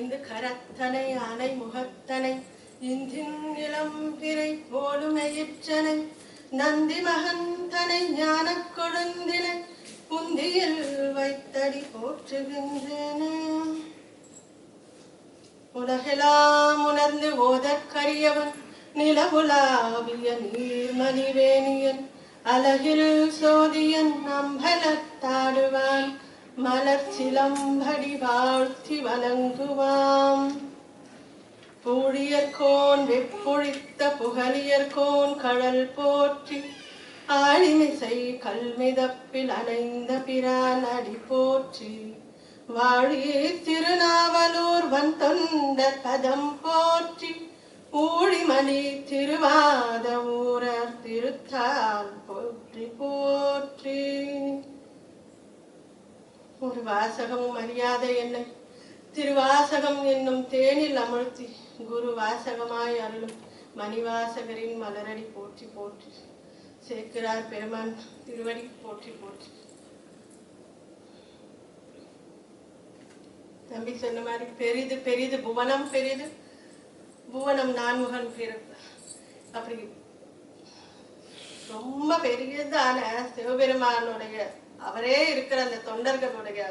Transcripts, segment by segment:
ஐந்து கரத்தனை அணை முகத்தனை இந்தின் இளம் பிறை போலுமையிற்றனை நந்தி மகந்தனை ஞான கொழுந்தினை புந்தியில் வைத்தடி போற்றுகின்றன. உலகெல்லாம் உணர்ந்து ஓதற்கரியவன் நிலவுலாவிய நீர்மணிவேணியன் அழகில் சோதியன் அம்பலத்தாடுவான் மலர் சிலம்படி வாழ்த்தி வணங்குவாம். பூழியர்கோன் வெப்பொழித்த புகழியர்கோன் கடல் போற்றி ஆழிமிசை கல்மிதப்பில் அணைந்த பிரான் அடி போற்றி வாழியே திருநாவலூர் வன் தொண்டர் பதம் போற்றி ஊழிமணி திருவாத ஊரர் திருத்தால் போற்றி போற்றி. ஒரு வாசகம் மரியாதை என்னை திருவாசகம் என்னும் தேனில் அமிழ்த்தி குரு வாசகமாய் அருளும் மணிவாசகரின் மலரடி போற்றி போற்றி. சேக்கிரார் பெருமான் திருவடி போற்றி போற்றி. தம்பி சொன்ன மாதிரி பெரிது பெரிது புவனம் பெரிது புவனம் நான்முகன் பிறப்பு அப்படி ரொம்ப பெரியதான சிவபெருமானுடைய அவரே இருக்கிற அந்த தொண்டர்களுடைய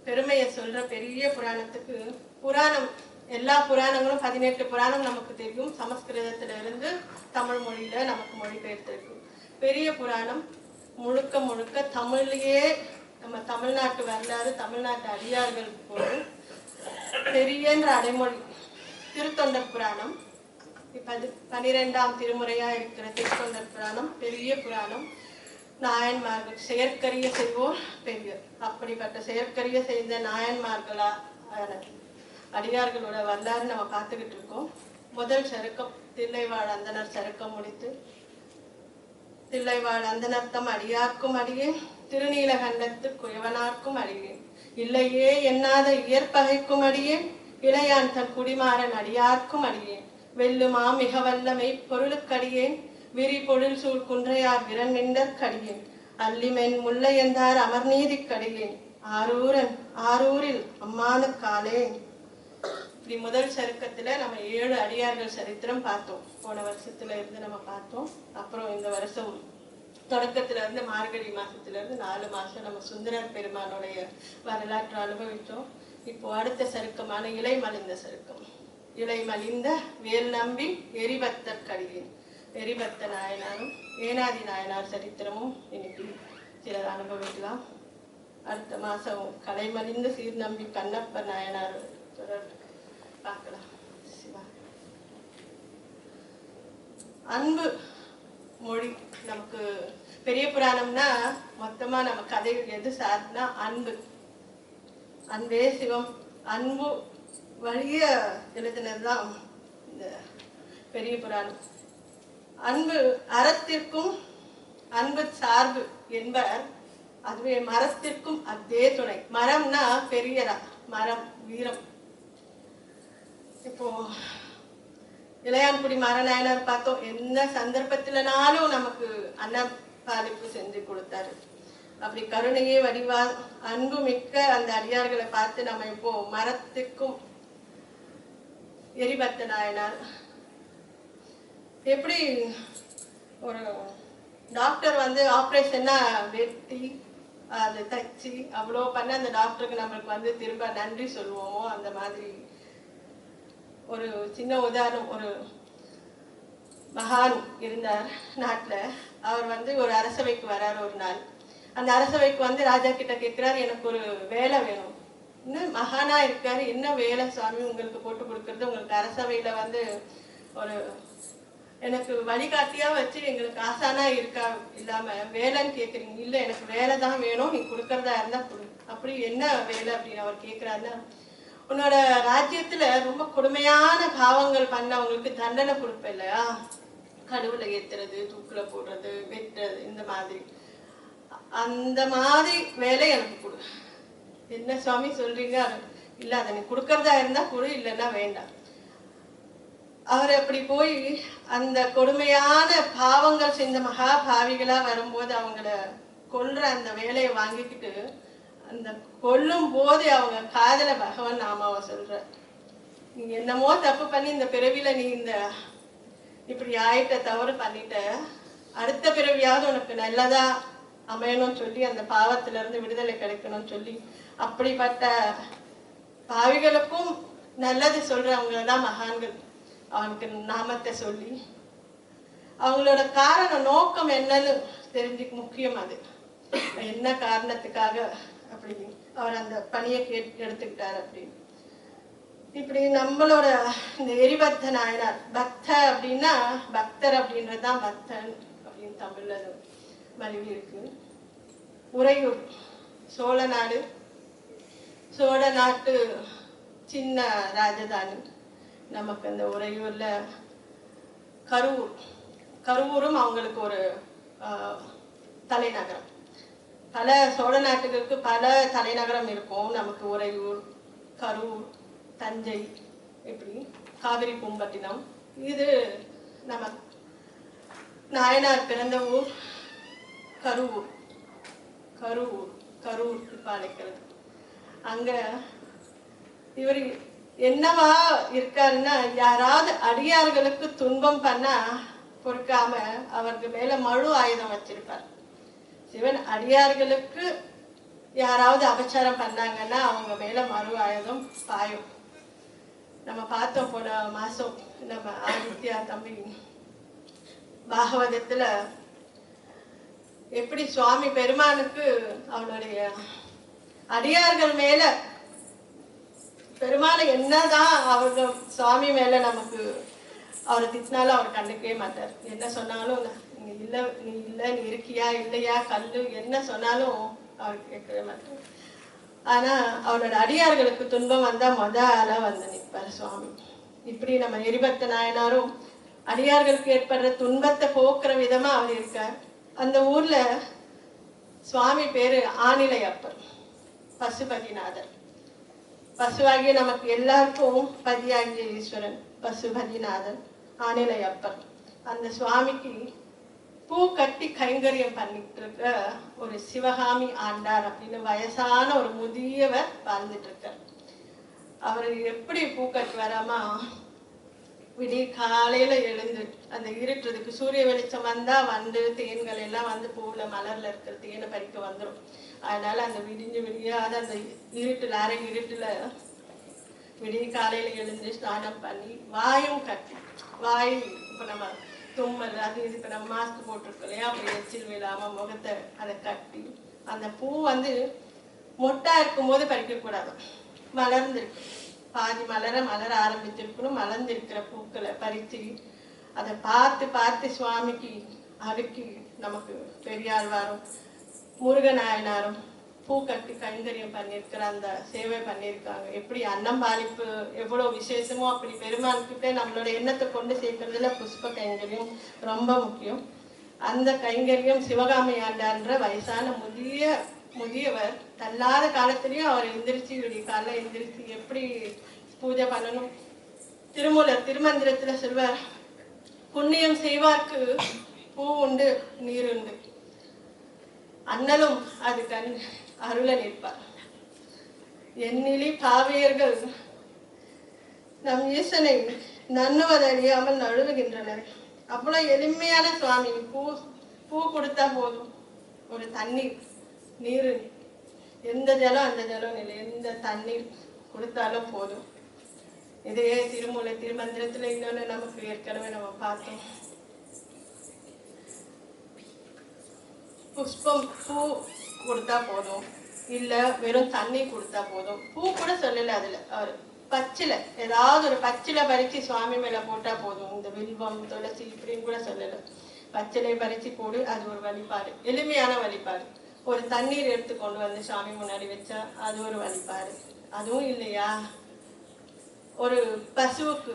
பெருமையை சொல்ற பெரிய புராணத்துக்கு புராணம் எல்லா புராணங்களும் 18 புராணம் நமக்கு தெரியும். சமஸ்கிருதத்துல இருந்து தமிழ் மொழியில நமக்கு மொழிபெயர்த்திருக்கு. பெரிய புராணம் முழுக்க முழுக்க தமிழ்லயே நம்ம தமிழ்நாட்டு வரலாறு தமிழ்நாட்டு அடியார்கள் போது பெரியன்ற அடைமொழி திருத்தொண்டர் புராணம் 12ஆம் திருமுறையா இருக்கிற திருத்தொண்டர் புராணம் பெரிய புராணம். நாயன்மார்கள் செயற்கரிய செய்வோர் பெரியர். அப்படிப்பட்ட செயற்கரிய செய்த நாயன்மார்களா அடியார்களோட வரலாறு நம்ம பார்த்துக்கிட்டு இருக்கோம். முதல் சருக்கம் தில்லைவாழ் அந்தனர் சருக்கம் முடித்து தில்லைவாழ் அந்தனர்த்தம் அடியார்க்கும் அடியே திருநீலகண்டத்து குயவனார்க்கும் அடியே இல்லையே எண்ணாத இயற்பகைக்கும் அடியே இளையான் தன் குடிமாறன் அடியார்க்கும் அடியே வெல்லுமா மிக வல்லமை பொருளுக்கடியேன் விரி பொழில் சூழ் குன்றையார் விரன் நின்றற் கடியேன் அல்லிமென் முல்லையந்தார் அமர்நீதி கடியேன் ஆரூரன் ஆரூரில் அம்மான காலே. இப்படி முதல் சருக்கத்துல நம்ம 7 அடியார்கள் சரித்திரம் பார்த்தோம். போன வருஷத்துல இருந்து நம்ம பார்த்தோம். அப்புறம் இந்த வருஷம் தொடக்கத்துல இருந்து மார்கழி மாசத்துல இருந்து 4 மாசம் நம்ம சுந்தரர் பெருமானுடைய வரலாற்று அனுபவித்தோம். இப்போ அடுத்த சருக்கமான இலை மலிந்த சருக்கம். இலை மலிந்த வேல் நம்பி எரிபத்தர் கடியேன் எரிபத்த நாயனாரும் ஏனாதி நாயனார் சரித்திரமும் இன்னைக்கு சிலர் அனுபவிக்கலாம். அடுத்த மாசம் கலைமலிந்த சீர் நம்பி கண்ணப்ப நாயனார் தொடர் பார்க்கலாம். சிவா அன்பு மொழி நமக்கு பெரிய புராணம்னா மொத்தமா நம்ம கதைகள் எது சார்னா அன்பு அன்பே சிவம் அன்பு வழிய எழுதினதுதான் இந்த பெரிய புராணம். அன்பு அறத்திற்கும் அன்பு சார்பு என்பர். அதுவே மரத்திற்கும் அதே துணை. மரம்னா பெரியரா மரம் வீரம். இப்போ இளையான்குடி மரநாயனார் பார்த்தோம். என்ன சந்தர்ப்பத்திலனாலும் நமக்கு அன்னபாலிப்பு செஞ்சு கொடுத்தாரு. அப்படி கருணையே வடிவா அன்பு மிக்க அந்த அடியார்களை பார்த்து நம்ம இப்போ மரத்துக்கும் எரிபத்த நாயனார் எப்படி ஒரு டாக்டர் வந்து ஆப்ரேஷன்னா வெட்டி அதை தச்சு அவ்வளோ பண்ண அந்த டாக்டருக்கு நம்மளுக்கு வந்து திரும்ப நன்றி சொல்லுவோமோ அந்த மாதிரி ஒரு சின்ன உதாரணம். ஒரு மகான் இருந்தார் நாட்டில். அவர் வந்து ஒரு அரசவைக்கு வர்றார் ஒரு நாள். அந்த அரசவைக்கு வந்து ராஜா கிட்ட கேட்கிறார், எனக்கு ஒரு வேலை வேணும். இன்னும் மகானா இருக்காரு, என்ன வேலை சுவாமி உங்களுக்கு போட்டு கொடுக்கறது? உங்களுக்கு அரசவையில வந்து ஒரு எனக்கு வழிகாட்டியா வச்சு எங்களுக்கு ஆசானா இருக்கா இல்லாம வேலைன்னு கேட்குறீங்க. இல்லை எனக்கு வேலை தான் வேணும், நீ கொடுக்கறதா இருந்தா கொடு. அப்படி என்ன வேலை அப்படின்னு அவர் கேட்கிறாருன்னா, உன்னோட ராஜ்யத்துல ரொம்ப கொடுமையான பாவங்கள் பண்ணவங்களுக்கு தண்டனை கொடுப்ப இல்லையா, கடுவுல ஏத்துறது, தூக்குல போடுறது, வெட்டுறது, இந்த மாதிரி அந்த மாதிரி வேலை எனக்கு கொடு. என்ன சுவாமி சொல்றீங்க? இல்ல அதை நீ கொடுக்கறதா இருந்தா கொடு, இல்லைன்னா வேண்டாம். அவர் அப்படி போய் அந்த கொடுமையான பாவங்கள் செஞ்ச மகா பாவிகளா வரும்போது அவங்கள கொல்ற அந்த வேலையை வாங்கிக்கிட்டு அந்த கொல்லும் போது அவங்க காதல பகவான் நாமாவை சொல்ற, நீ என்னமோ தப்பு பண்ணி இந்த பிறவில நீ இந்த இப்படி ஆயிட்ட, தவறு பண்ணிட்ட, அடுத்த பிறவியாவது உனக்கு நல்லதா அமையணும்னு சொல்லி அந்த பாவத்துல இருந்து விடுதலை கிடைக்கணும்னு சொல்லி அப்படிப்பட்ட பாவிகளுக்கும் நல்லது சொல்றவங்க தான் மகான்கள். அவனுக்கு நாமத்தை சொல்லி அவங்களோட காரண நோக்கம் என்னன்னு தெரிஞ்சுக்க முக்கியம். அது என்ன காரணத்துக்காக அப்படி அவர் அந்த பணியை எடுத்துக்கிட்டார் அப்படின்னு. இப்படி நம்மளோட இந்த எரிபத்த நாயனார், பக்த அப்படின்னா பக்தர் அப்படின்றதுதான் பக்தன் அப்படின்னு தமிழ்ல மருவி இருக்கு. உறையூர் சோழ நாடு, சோழ நாட்டு சின்ன ராஜதானி நமக்கு. அந்த உறையூர்ல கருவூரும் அவங்களுக்கு ஒரு தலைநகரம். பல சோழ நாட்டுகளுக்கு பல தலைநகரம் இருக்கும். நமக்கு உறையூர், கரூர், தஞ்சை, இப்படி காவிரி பூம்பட்டினம். இது நம்ம நாயனார் பிறந்த ஊர் கரூர். கரூர் இப்ப அழைக்கிறது. அங்க இவர் என்னவா இருக்காருன்னா, யாராவது அடியார்களுக்கு துன்பம் பண்ணா பொறுக்காம அவருக்கு மேல மழு ஆயுதம் வச்சிருப்பார். சிவன் அடியார்களுக்கு யாராவது அபச்சாரம் பண்ணாங்கன்னா அவங்க மேல மறு ஆயுதம் பாயும். நம்ம பார்த்தோம் போன மாசம் நம்ம ஆதித்யா தம்பி பாகவதத்துல எப்படி சுவாமி பெருமானுக்கு அவனுடைய அடியார்கள் மேல, பெருமானை என்னதான் அவங்க சுவாமி மேல நமக்கு அவரை திட்டினாலும் அவர் கண்டுக்கவே மாட்டார். என்ன சொன்னாலும் நீ இருக்கியா இல்லையா கல்லு என்ன சொன்னாலும் அவர் கேட்கவே மாட்டார். ஆனா அவரோட அடியார்களுக்கு துன்பம் வந்தா ஆளா வந்து நிற்பார் சுவாமி. இப்படி நம்ம எரிபத்த நாயனாரும் அடியார்களுக்கு ஏற்படுற துன்பத்தை போக்குற விதமா அவர் இருக்கார். அந்த ஊர்ல சுவாமி பேரு ஆனிலையப்பர், பசுபதிநாதர். பசுவாகிய நமக்கு எல்லாருக்கும் பதியாகிய ஈஸ்வரன் பசுபதிநாதன் ஆனிலையப்பர். அந்த சுவாமிக்கு பூ கட்டி கைங்கரியம் பண்ணிட்டு இருக்க ஒரு சிவகாமி ஆண்டார் அப்படின்னு வயசான ஒரு முதியவர் வாழ்ந்துட்டு இருக்கார். அவர் எப்படி பூ கட்டுவாராமா, விடிய காலையில எழுந்து அந்த இருட்டுறதுக்கு சூரிய வெளிச்சம் வந்தா வந்து தேன்கள் எல்லாம் வந்து பூவுல மலர்ல இருக்கிற தேனை பறிக்க வந்துடும். அதனால அந்த விடியாத அந்த இருட்டுல அரை இருட்டுல விடிய காலையில எழுந்து ஸ்நானம் பண்ணி வாயும் கட்டி, வாய் இப்ப நம்ம தும்மல் அது இது இப்ப நம்ம மாஸ்க் போட்டிருக்கோம் இல்லையா, அப்படி எச்சில் விழாம முகத்தை அதை கட்டி, அந்த பூ வந்து மொட்டா இருக்கும் போது பறிக்க கூடாது, மலர்ந்திருக்கு பாதி மலர ஆரம்பிச்சிருக்கணும். மலர்ந்திருக்கிற பூக்களை பறித்து அதை பார்த்து சுவாமிக்கு அடுக்கி நமக்கு பெரியாழ்வாரும் முருகநாயனாரும் பூ கட்டி கைங்கரியம் பண்ணியிருக்கிற அந்த சேவை பண்ணியிருக்காங்க. எப்படி அன்னம் பாலிப்பு எவ்வளவு விசேஷமோ அப்படி பெருமாள்கிட்ட நம்மளோட எண்ணத்தை கொண்டு சேர்க்கறதுல புஷ்ப கைங்கரியம் ரொம்ப முக்கியம். அந்த கைங்கரியம் சிவகாமி ஆண்டான்ற வயசான முதியவர் தள்ளாத காலத்திலயும் அவர் எந்திரிச்சு விடிய கால எந்திரிச்சு எப்படி பூஜை பண்ணணும். திருமந்திரத்துல சொல்வார், புண்ணியம் செய்வார்க்கு பூ உண்டு நீர் உண்டு, அண்ணலும் அது கண் அருள நிற்பார். எண்ணிலி பாவியர்கள் நம் ஈசனை நன்னுவதறியாமல் நழுவுகின்றனர். அவ்வளவு எளிமையான சுவாமி. பூ கொடுத்தா போதும், ஒரு தண்ணீர் நீர், எந்த ஜலம் அந்த ஜலம் இல்லை, எந்த தண்ணீர் கொடுத்தாலும் போதும். இதே திருமந்திரத்துல இன்னொன்னு நமக்கு ஏற்கனவே நம்ம பார்த்தோம். புஷ்பம் பூ கொடுத்தா போதும், இல்ல வெறும் தண்ணி கொடுத்தா போதும். பூ கூட சொல்லல அதுல. அவர் பச்சிலை, ஏதாவது ஒரு பச்சிலை பறிச்சு சுவாமி மேல போட்டா போதும். இந்த வில்வம் துளசி இப்படின்னு கூட சொல்லல. பச்சிலை பறிச்சு போடு, அது ஒரு வழிபாடு, எளிமையான வழிபாடு. ஒரு தண்ணீர் எடுத்து கொண்டு வந்து சுவாமி முன்னாடி வச்சா அது ஒரு வழிபாடு. அதுவும் இல்லையா, ஒரு பசுவுக்கு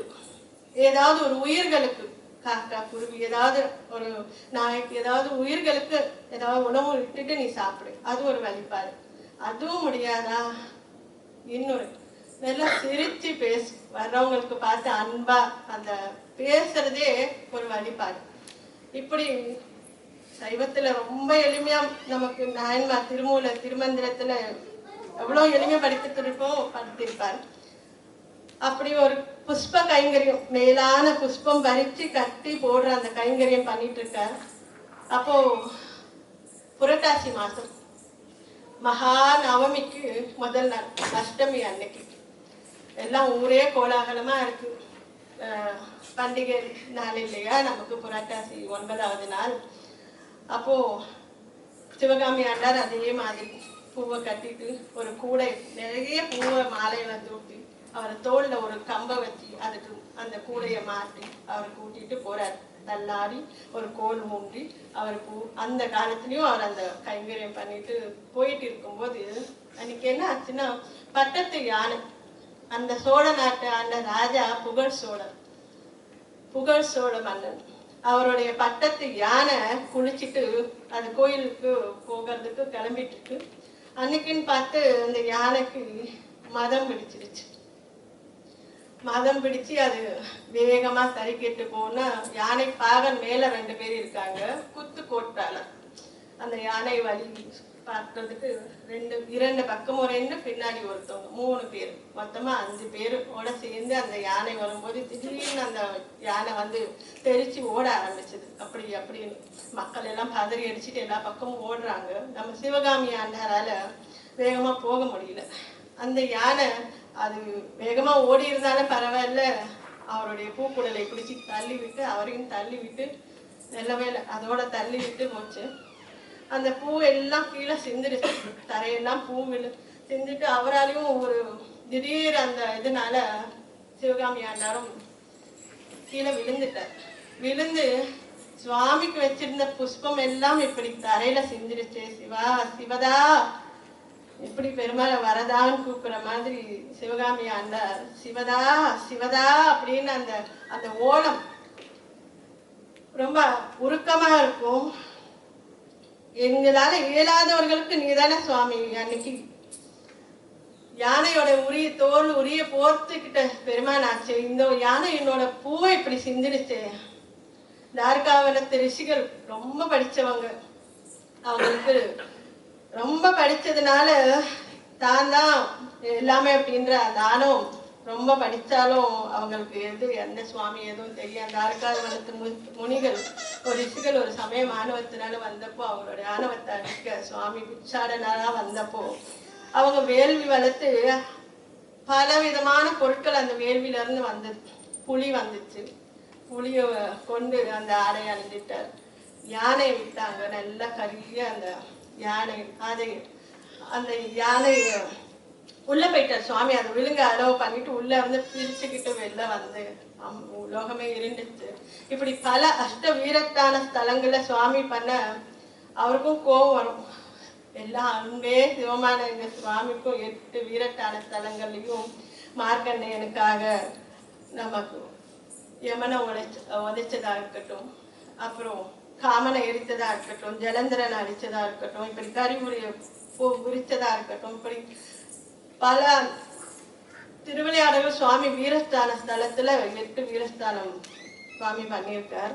ஏதாவது ஒரு உயிர்களுக்கு, காக்கா குருவி ஏதாவது ஒரு நாய்க்கு ஏதாவது உயிர்களுக்கு ஏதாவது உணவு விட்டுட்டு நீ சாப்பிடு, அது ஒரு வழிபாடு. அதுவும் முடியாதா, இன்னொரு நல்லா சிரிச்சு பேசு, வர்றவங்களுக்கு பார்த்து அன்பா அந்த பேசுறதே ஒரு வழிபாடு. இப்படி சைவத்துல ரொம்ப எளிமையா நமக்கு நாயன்மார் திருமந்திரத்துல எவ்வளவு எளிமைப்படுத்திருப்பார். அப்படி ஒரு புஷ்ப கைங்கரியம், மேலான புஷ்பம் பறிச்சு கட்டி போடுற அந்த கைங்கரியம் பண்ணிட்டு இருக்கார். அப்போ புரட்டாசி மாசம் மகா நவமிக்கு முதல் நாள், அஷ்டமி அன்னைக்கு எல்லாம் ஊரே கோலாகலமா இருக்கு. பண்டிகை நாள் இல்லையா நமக்கு, புரட்டாசி 9வது நாள். அப்போ சிவகாமி ஆண்டார் அதே மாதிரி பூவை கட்டிட்டு ஒரு கூடை நிறைய பூவை மாலையில தூக்கி அவர் தோல்ல ஒரு கம்பை வச்சு அதுக்கு அந்த கூடையை மாட்டி அவர் கூட்டிட்டு போறார். தள்ளாடி ஒரு கோல் மூண்டி அவர் அந்த காலத்துலயும் அவர் அந்த கைங்கரியம் பண்ணிட்டு போயிட்டு இருக்கும்போது அன்னைக்கு என்ன ஆச்சுன்னா, பட்டத்து யானை, அந்த சோழ நாட்டு ஆண்ட ராஜா புகழ் சோழ மன்னன், அவருடைய பட்டத்து யானை குளிச்சுட்டு அது கோயிலுக்கு போகிறதுக்கு கிளம்பிட்டு இருக்கு. அன்னைக்குன்னு பார்த்து அந்த யானைக்கு மதம் பிடிச்சிருச்சு. மதம் பிடிச்சு அது வேகமா சரிக்கிட்டு போனா, யானை பாகன் மேல 2 பேர் இருக்காங்க, குத்து கோட்டால அந்த யானை வழி பார்க்கறதுக்கு 2 பக்கமும் 2 பின்னாடி ஒருத்தவங்க, 3 பேர், மொத்தமா 5 பேரோட சேர்ந்து அந்த யானை வரும்போது திடீர்னு அந்த யானை வந்து தெரிச்சு ஓட ஆரம்பிச்சது. அப்படின்னு மக்கள் எல்லாம் பதறி அடிச்சுட்டு எல்லா பக்கமும் ஓடுறாங்க. நம்ம சிவகாமி ஆண்டாரால வேகமா போக முடியல. அந்த யானை அது வேகமா ஓடி இருந்தாலும் பரவாயில்ல, அவருடைய பூக்குடலை பிடிச்சி தள்ளி விட்டு அவரையும் தள்ளி விட்டு நல்லவேளை அதோட தள்ளி விட்டு போச்சு. அந்த பூ எல்லாம் கீழே சிந்துடுச்சு, தரையெல்லாம் பூ சிந்துட்டு அவராலையும் ஒரு திடீர் அந்த இதனால சிவகாமி ஆண்டாரும் கீழே விழுந்துட்டார். விழுந்து சுவாமிக்கு வச்சிருந்த புஷ்பம் எல்லாம் இப்படி தரையில சிந்துடுச்சு. சிவதா இப்படி பெருமாள் வரதான்னு கூப்பிடுற மாதிரி சிவகாமி ஆண்டார் சிவதா சிவதா அப்படின்னு அந்த ஓலம் ரொம்ப உருக்கமா இருக்கும். எங்களால இயலாதவர்களுக்கு நீதானே சுவாமி. அன்னைக்கு யானையோட தோல் உரிய போர்த்துக்கிட்ட பெருமான் ஆச்சு. இந்த யானை என்னோட பூவை இப்படி சிந்திடுச்சு. தார்காவனத்து ரிஷிகள் ரொம்ப படிச்சவங்க, அவங்களுக்கு ரொம்ப படிச்சதுனால தான் எல்லாமே அப்படின்ற தானம். ரொம்ப படிச்சாலும் அவங்களுக்கு எந்த சுவாமி எதுவும் தெரியாது. தார்காவனத்து முனிகள் ஒரு ரிஷிகள் ஒரு சமயம் ஆணவத்தினால வந்தப்போ, அவங்களுடைய ஆணவத்தை அடிக்க சுவாமி பிச்சாடனாரா வந்தப்போ அவங்க வேள்வி வளர்த்து பல விதமான பொருட்கள் அந்த வேள்வியில இருந்து வந்தது. புலி வந்துச்சு, புளிய கொண்டு அந்த ஆடை அணிஞ்சிட்டார். யானையை விட்டாங்க, நல்லா கரிய அந்த யானை. அந்த யானை உள்ள போயிட்டார் சுவாமி. அதை விழுங்க அளவு பண்ணிட்டு உள்ள வந்து பிரிச்சுக்கிட்டு வெளில வந்து உலோகமே இருந்துச்சு. இப்படி பல அஷ்ட வீரத்தான ஸ்தலங்கள்ல சுவாமி பண்ண அவருக்கும் கோபம் வரும். எல்லாம் அன்பே சிவமான எங்க சுவாமிக்கும் 8 வீரத்தான ஸ்தலங்கள்லையும் மார்க்கண்டையனுக்காக நமக்கு யமனை உதைச்சதா இருக்கட்டும், அப்புறம் காமனை எரித்ததா இருக்கட்டும், ஜலந்திரனை அடிச்சதா இருக்கட்டும், இப்படி கரிமுறைய உரிச்சதா இருக்கட்டும், இப்படி பல திருவிளையாடல்கள் சுவாமி வீரஸ்தான ஸ்தலத்துல 8 வீரஸ்தானம் சுவாமி பண்ணியிருக்கார்.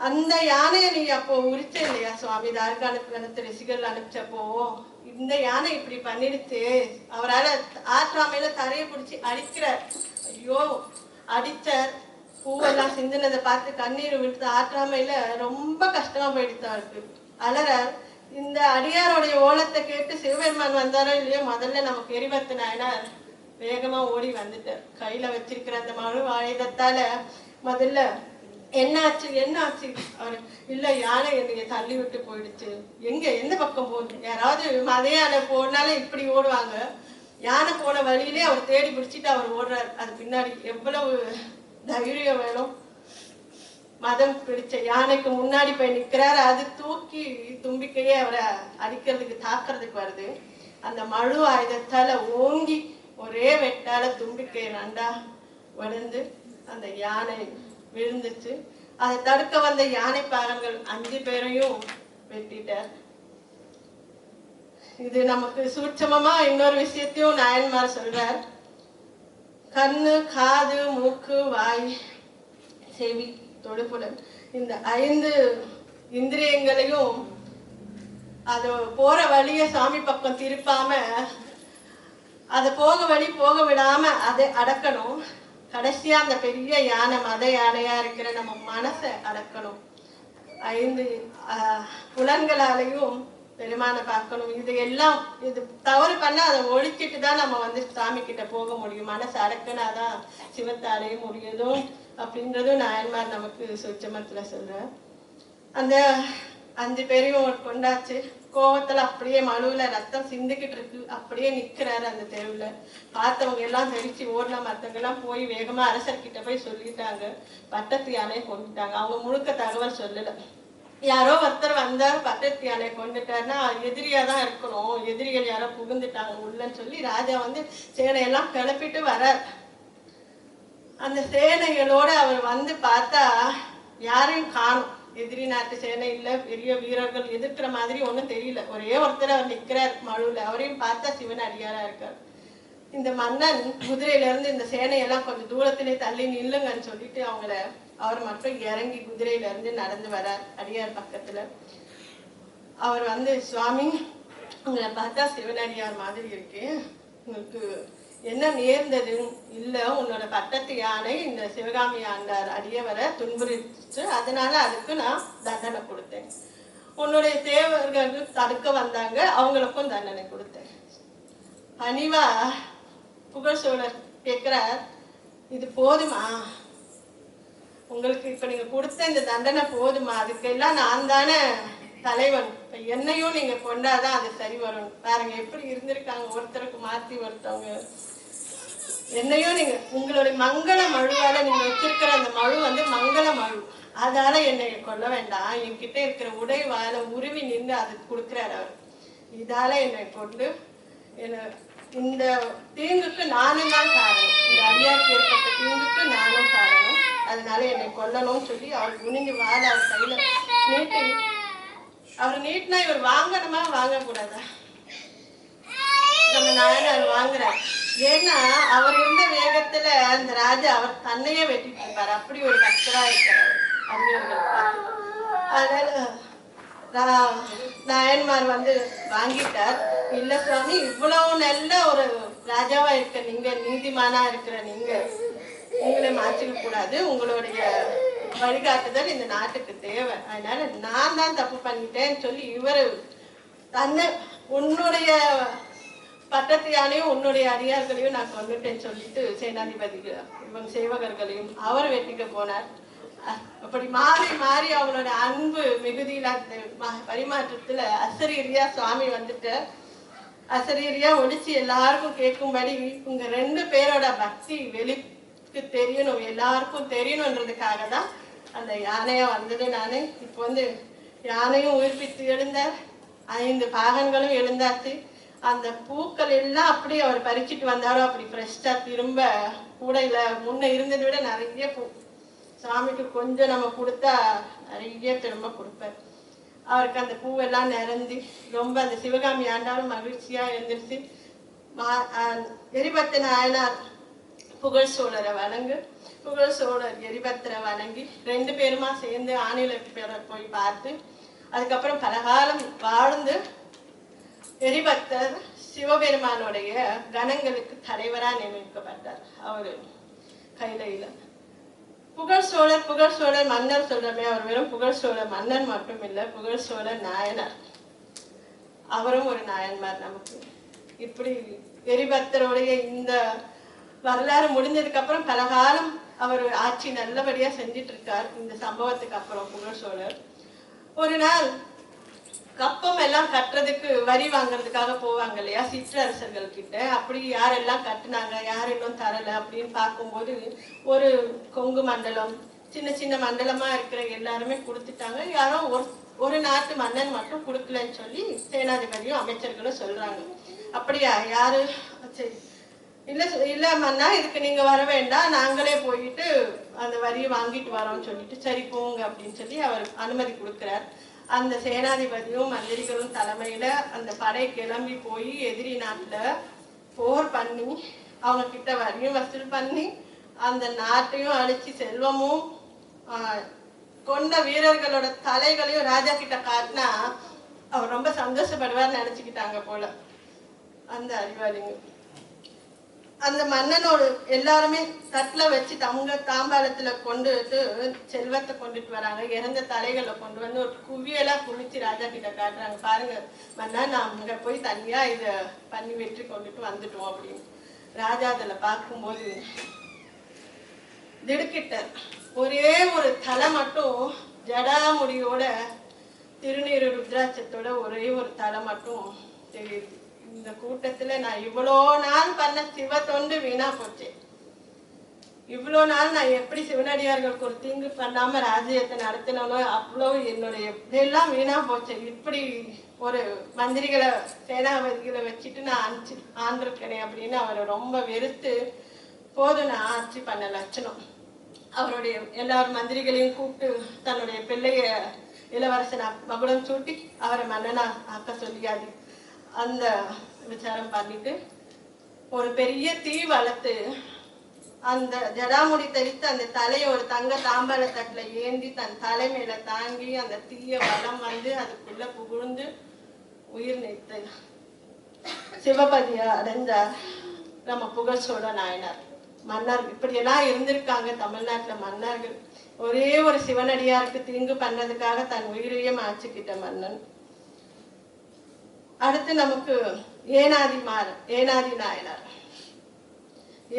அந்த யானையை நீ அப்போ உரிச்ச இல்லையா சுவாமி? தார்காவனத்து ரிஷிகள் அனுப்பிச்சப்போ இந்த யானை இப்படி பண்ணிடுச்சு. அவரால் ஆற்றாமையில தரையை பிடிச்சி அடிக்கிறார். ஐயோ அடிச்சார். பூவெல்லாம் சிந்தினதை பார்த்து கண்ணீர் விழுத்து ஆற்றாமையில ரொம்ப கஷ்டமா போயிடுச்சு அவருக்கு. அலறார். இந்த அடியாரோடைய ஓலத்தை கேட்டு சிவபெருமான் வந்தாரோ இல்லையோ, முதல்ல நமக்கு எரிபத்து நாயனார் வேகமா ஓடி வந்துட்டார். கையில வச்சிருக்கிற அந்த மழு ஆயுதத்தால முதல்ல என்னாச்சு அவரு, இல்ல யானை என்னைய தள்ளி விட்டு போயிடுச்சு. எந்த பக்கம் போகுது? யாராவது மத யானை போனாலும் இப்படி ஓடுவாங்க. யானை போன வழியிலே அவர் தேடி பிடிச்சிட்டு அவர் ஓடுறாரு. அது பின்னாடி எவ்வளவு தைரியம் வேணும். மதம் பிடிச்ச யானைக்கு முன்னாடி போய் நிக்கிறாரு. அது தூக்கி தும்பிக்கையே அவரை அடிக்கிறதுக்கு தாக்குறதுக்கு வருது. அந்த மழு ஆயுதத்தால ஓங்கி ஒரே வெட்டால தும்பிக்கை 2ஆ வளர்ந்து அந்த யானை விழுந்துச்சு. அதை தடுக்க வந்த யானை பாகன்கள் 5 பேரையும் வெட்டிட்டார். இது நமக்கு சூட்சமமா இன்னொரு விஷயத்தையும் நாயன்மார் சொல்றார். கண்ணு, காது, மூக்கு, வாய், செவி, தொடுபுலன், இந்த 5 இந்திரியங்களையும் அது போற வழிய சாமி பக்கம் திருப்பாம அதை போக விடாம அதை அடக்கணும். கடைசியா அந்த பெரிய யானை மத யானையா இருக்கிற நம்ம மனசை அடக்கணும். 5 புலன்களாலையும் பெருமானை பார்க்கணும். இது எல்லாம் இது தவறு பண்ணா அதை ஒழிச்சிட்டு தான் நம்ம சாமி கிட்ட போக முடியும். மனசு அடக்குனாதான் சிவத்தை அடைய முடியுதும் அப்படின்றதும் நாயன்மார் நமக்கு சுச்சமத்துல சொல்ற. அந்த 5 பேரையும் கொண்டாச்சு. கோவத்துல அப்படியே மழுவுல ரத்தம் சிந்துக்கிட்டு இருக்கு. அப்படியே நிக்கிறாரு அந்த தெருவுல. பார்த்தவங்க எல்லாம் தெரிச்சு ஓடின. மத்தவங்க எல்லாம் போய் வேகமா அரசர்கிட்ட போய் சொல்லிட்டாங்க, பட்டத்து யானையை கொண்டுட்டாங்க. அவங்க முழுக்க தகவல் சொல்லல. யாரோ ஒருத்தர் வந்தார், பட்டத்து யானையை கொண்டுட்டாருன்னா எதிரியா தான் இருக்கணும், எதிரிகள் யாரோ புகுந்துட்டாங்க உள்ளன்னு சொல்லி ராஜா சேனையெல்லாம் கிளப்பிட்டு வர்றார். அந்த சேனைகளோட அவர் பார்த்தா யாரையும் காணும். எதிரி நாட்டு சேனை இல்ல, பெரிய வீரர்கள் எதிர்க்கிற மாதிரி ஒன்றும் தெரியல. ஒரே ஒருத்தர் அவர் நிற்கிறார் மழுவுல. அவரையும் பார்த்தா சிவன் அடியாரா இருக்கார். இந்த மன்னன் குதிரையில இருந்து இந்த சேனையெல்லாம் கொஞ்சம் தூரத்திலே தள்ளி நில்லுங்கன்னு சொல்லிட்டு அவர் மட்டும் இறங்கி குதிரையில இருந்து நடந்து வரார் அடியார் பக்கத்துல. அவர் சுவாமி, உங்களை பார்த்தா சிவனடியார் மாதிரி இருக்கு, உங்களுக்கு என்ன நேர்ந்தது? இல்ல, உன்னோட பட்டத்து யானை இந்த சிவகாமி ஆண்டார் அடியவரை துன்புறுத்து, அதனால அதுக்கு நான் தண்டனை கொடுத்தேன். உன்னுடைய தேவர்கள் தடுக்க வந்தாங்க, அவங்களுக்கும் தண்டனை கொடுத்தேன். பணிவா புகழ்சோழர் கேட்கிறார், இது போதுமா உங்களுக்கு? இப்ப நீங்க கொடுத்த இந்த தண்டனை போதுமா? அதுக்கெல்லாம் நான் தானே தலைவன். இப்ப என்னையும் நீங்க கொண்டாதான் அது சரி வரும். பாருங்க எப்படி இருந்திருக்காங்க, ஒருத்தருக்கு மாத்தி ஒருத்தவங்க. என்னையும் நீங்க உங்களுடைய மங்கள மழுவால நீங்க வச்சிருக்கிற அந்த மழு மங்கள மழு, அதால என்னை கொல்ல வேண்டாம். என்கிட்ட இருக்கிற உடை வாழ உருவி நின்று அது கொடுக்கிறார் அவர். இதால என்னை கொண்டு இந்த தீங்குக்கு நானும் தான் காரணம், இந்த அடியாருக்கு ஏற்பட்ட தீங்குக்கு நானும் காரணம், அதனால என்னை கொல்லணும்னு சொல்லி அவர் குனிஞ்சு வாழ அவர் கையில நீட்டி, அவர் நீட்டினா இவர் வாங்கணுமா வாங்க கூடாதா? நம்ம நாயனார் வாங்குறார். ஏன்னா அவர் இருந்த வேகத்துல அந்த ராஜா அவர் தன்னையே வெட்டிட்டு இருப்பாரு. அப்படி ஒரு பக்தரா இருக்கிறார் அறிஞர்கள். அதனால நாயன்மார் வாங்கிட்டார். இல்ல சுவாமி, இவ்வளவு நல்ல ஒரு ராஜாவா இருக்க நீங்க, நீதிமானா இருக்கிற நீங்க, உங்களை மாற்றிக்க கூடாது. உங்களுடைய வழிகாட்டுதல் இந்த நாட்டுக்கு தேவை. அதனால நான் தான் தப்பு பண்ணிட்டேன்னு சொல்லி இவரு தன்னை, உன்னுடைய பட்டத்து யானையும் உன்னுடைய அடியார்களையும் நான் கொண்டுட்டேன்னு சொல்லிட்டு சேனாதிபதிகள் இவங்க சேவகர்களையும் அவர் வெட்டிக்க போனார். அப்படி மாறி மாறி அவங்களோட அன்பு மிகுதியில பரிமாற்றத்துல அசரீரியா சுவாமி அசரீரியா ஒழிச்சு எல்லாருக்கும் கேட்கும்படி உங்க 2 பேரோட பக்தி வெளிக்கு தெரியணும், எல்லாருக்கும் தெரியணுன்றதுக்காக தான் அந்த யானையா வந்தது. நானு இப்போ யானையும் உயிர்ப்பித்து எழுந்தார், 5 பாகன்களும் எழுந்தாச்சு. அந்த பூக்கள் எல்லாம் அப்படி அவர் பறிச்சுட்டு வந்தாரோ அப்படி ஃப்ரெஷ்ஷா திரும்ப கூடையில முன்ன இருந்ததை விட நிறைய பூ. சாமிக்கு கொஞ்சம் நம்ம கொடுத்தா நிறைய திரும்ப கொடுப்பார். அவருக்கு அந்த பூவெல்லாம் நிறைஞ்சி ரொம்ப அந்த சிவகாமி ஆண்டாலும் மகிழ்ச்சியா எழுந்திருச்சு. எரிபத்த நாயனார் புகழ் சோழரை வணங்கு, புகழ் சோழர் எரிபத்தரை வணங்கி 2 பேருமா சேர்ந்து ஆணில போய் பார்த்து அதுக்கப்புறம் பலகாலம் வாழ்ந்து எரிபத்தர் சிவபெருமானுடைய கணங்களுக்கு தலைவரா நியமிக்கப்பட்டார் அவரு கைலையில. புகழ் சோழர் மன்னர் சொல்றமே, அவர் வெறும் புகழ் சோழர் மன்னர் மட்டும் இல்ல, புகழ் சோழர் நாயனார், அவரும் ஒரு நாயன்மார் நமக்கு. இப்படி எரிபத்தருடைய இந்த வரலாறு முடிஞ்சதுக்கு அப்புறம் பலகாலம் அவர் ஆட்சி நல்லபடியா செஞ்சிட்டு இருக்கார். இந்த சம்பவத்துக்கு அப்புறம் புகழ் சோழர் ஒரு நாள் கப்பம் எல்லாம் கட்டுறதுக்கு வரி வாங்குறதுக்காக போவாங்க இல்லையா சிற்றரசர்கள் கிட்ட. அப்படி யாரெல்லாம் கட்டுனாங்க, யார் இன்னும் தரல அப்படின்னு பார்க்கும்போது ஒரு கொங்கு மண்டலம், சின்ன சின்ன மண்டலமா இருக்கிற எல்லாருமே கொடுத்துட்டாங்க. யாரோ ஒரு நாட்டு மன்னன் மட்டும் கொடுக்கலன்னு சொல்லி சேனாதிபதியும் அமைச்சர்களும் சொல்றாங்க. அப்படியா, யாரு? சரி, இல்ல மன்னா, இதுக்கு நீங்க வர வேண்டாம், நாங்களே போயிட்டு அந்த வரியை வாங்கிட்டு வரோம்னு சொல்லிட்டு சரி போங்க அப்படின்னு சொல்லி அவர் அனுமதி கொடுக்கிறார். அந்த சேனாதிபதியும் மந்திரிகளும் தலைமையில அந்த படை கிளம்பி போய் எதிரி நாட்டுல போர் பண்ணி அவங்க கிட்ட வரியும் வசூல் பண்ணி அந்த நாட்டையும் அழிச்சு செல்வமும் கொண்ட வீரர்களோட தலைகளையும் ராஜா கிட்ட காட்டினா அவர் ரொம்ப சந்தோஷப்படுவார் நினைச்சுக்கிட்டாங்க போல அந்த அறிவாளிங்க. அந்த மன்னனோட எல்லாருமே தட்டில் வச்சு தாம்பாளத்துல கொண்டுட்டு செல்வத்தை கொண்டுட்டு வராங்க. இறந்த தலைகளை கொண்டு வந்து ஒரு குவியெல்லாம் குளிச்சு ராஜா கிட்ட காட்டுறாங்க. பாருங்க மன்னா, நான் அங்க போய் தனியா இதை பண்ணி வெற்றி கொண்டுட்டு வந்துட்டோம் அப்படின்னு. ராஜா அதில் பார்க்கும்போது திடுக்கிட்டார். ஒரே ஒரு தலை மட்டும் ஜடாமுடியோட திருநீரு ருத்ராட்சத்தோட ஒரே ஒரு தலை மட்டும் தெரியுது. இந்த கூட்டத்துல நான் இவ்வளோ நாள் பண்ண சிவ தொண்டு வீணா போச்சு. இவ்வளோ நாள் நான் எப்படி சிவனடியார்களுக்கு ஒரு தீங்கு பண்ணாம ராஜ்யத்தை நடத்தினோ அவ்வளோ என்னுடைய இதெல்லாம் வீணா போச்சு. இப்படி ஒரு மந்திரிகளை சேனாபதிகளை வச்சுட்டு நான் ஆண்டிருக்கேனே அப்படின்னு அவரை ரொம்ப வெறுத்து, போதும் நான் ஆட்சி பண்ண லட்சணம். அவருடைய எல்லாரும் மந்திரிகளையும் கூப்பிட்டு தன்னுடைய பிள்ளைய இளவரசன் மகுடம் சூட்டி அவரை மன்னனா ஆக்க சொல்லியாது அந்த விசாரம் பண்ணிட்டு ஒரு பெரிய தீ வளர்த்து அந்த ஜடாமுடி தரித்து அந்த தலையை ஒரு தங்க தாம்பாள தட்டுல ஏந்தி தன் தலை மேல தாங்கி அந்த தீய வளம் வந்து அதுக்குள்ள புகுந்து உயிர் நீத்து சிவபதியா அடைந்தார் நம்ம புகழ்ச்சோட நாயனார். மன்னர் இப்படியெல்லாம் இருந்திருக்காங்க தமிழ்நாட்டுல மன்னர்கள். ஒரே ஒரு சிவனடியாருக்கு தீங்கு பண்ணதுக்காக தன் உயிரையே மாற்றிக்கிட்ட மன்னன். அடுத்து நமக்கு ஏனாதி நாயனார்.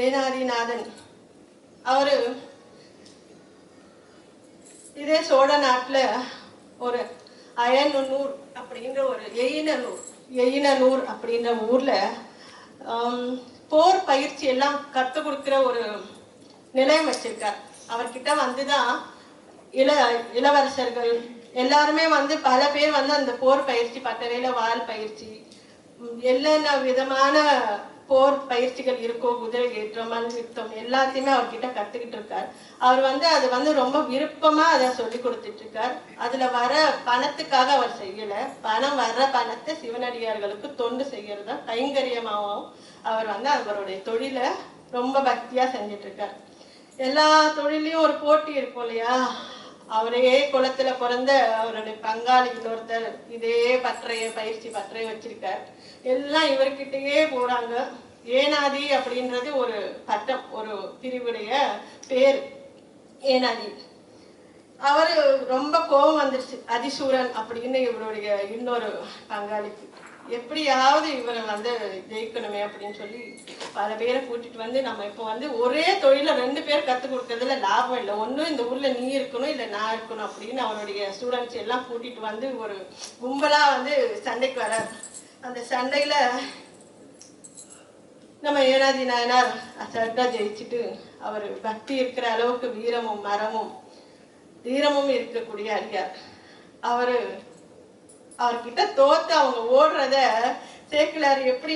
ஏனாதிநாதன் அவரு இதே சோழ நாட்டுல ஒரு அயனூர் அப்படின்ற ஒரு எயினூர் அப்படின்ற ஊர்ல போர் பயிற்சி எல்லாம் கற்றுக் கொடுக்கிற ஒரு நிலையம் வச்சிருக்கார். அவர்கிட்ட வந்துதான் இளவரசர்கள் எல்லாருமே வந்து பல பேர் வந்து அந்த போர் பயிற்சி பட்டறையில வால் பயிற்சி என்னென்ன விதமான போர் பயிற்சிகள் இருக்கோ, குதிரை ஏற்றம், மல்யுத்தம் எல்லாத்தையுமே அவர்கிட்ட கத்துக்கிட்டு இருக்கார். அவர் வந்து அது வந்து ரொம்ப விருப்பமா அதை சொல்லி கொடுத்துட்டு இருக்கார். அதுல வர பணத்துக்காக அவர் செய்யல. பணம் வர்ற பணத்தை சிவனடியார்களுக்கு தொண்டு செய்யறதா கைங்கரியமாகவும் அவர் வந்து அவருடைய தொழிலை ரொம்ப பக்தியா செஞ்சிட்டு இருக்கார். எல்லா தொழிலையும் ஒரு போட்டி இருக்கும் இல்லையா? அவரே குளத்துல பிறந்த அவருடைய பங்காளி இன்னொருத்தர் இதே பயிற்சி பற்றைய வச்சிருக்கார். எல்லாம் இவர்கிட்டயே போறாங்க. ஏனாதி அப்படின்றது ஒரு பட்டம், ஒரு பிரிவுடைய பேர் ஏனாதி. அவரு ரொம்ப கோபம் வந்துருச்சு அதிசூரன் அப்படின்னு இவருடைய இன்னொரு பங்காளிக்கு. எப்படியாவது இவரை வந்து ஜெயிக்கணுமே அப்படின்னு சொல்லி பல பேரை கூட்டிட்டு வந்து நம்ம இப்போ வந்து ஒரே தொழில 2 பேர் கற்றுக் கொடுக்கறதுல லாபம் இல்லை. ஒன்றும் இந்த ஊர்ல நீ இருக்கணும் இல்லை நான் இருக்கணும் அப்படின்னு அவருடைய ஸ்டூடெண்ட்ஸ் எல்லாம் கூட்டிட்டு வந்து ஒரு கும்பலா வந்து சண்டைக்கு வர. அந்த சண்டையில நம்ம ஏனாதி நாயனார் அசால்ட்டா ஜெயிச்சுட்டு அவர் பக்தி இருக்கிற அளவுக்கு வீரமும் இருக்கக்கூடிய அடியார். அவர்கிட்ட தோத்து அவங்க ஓடுறத சேக்கிலார் எப்படி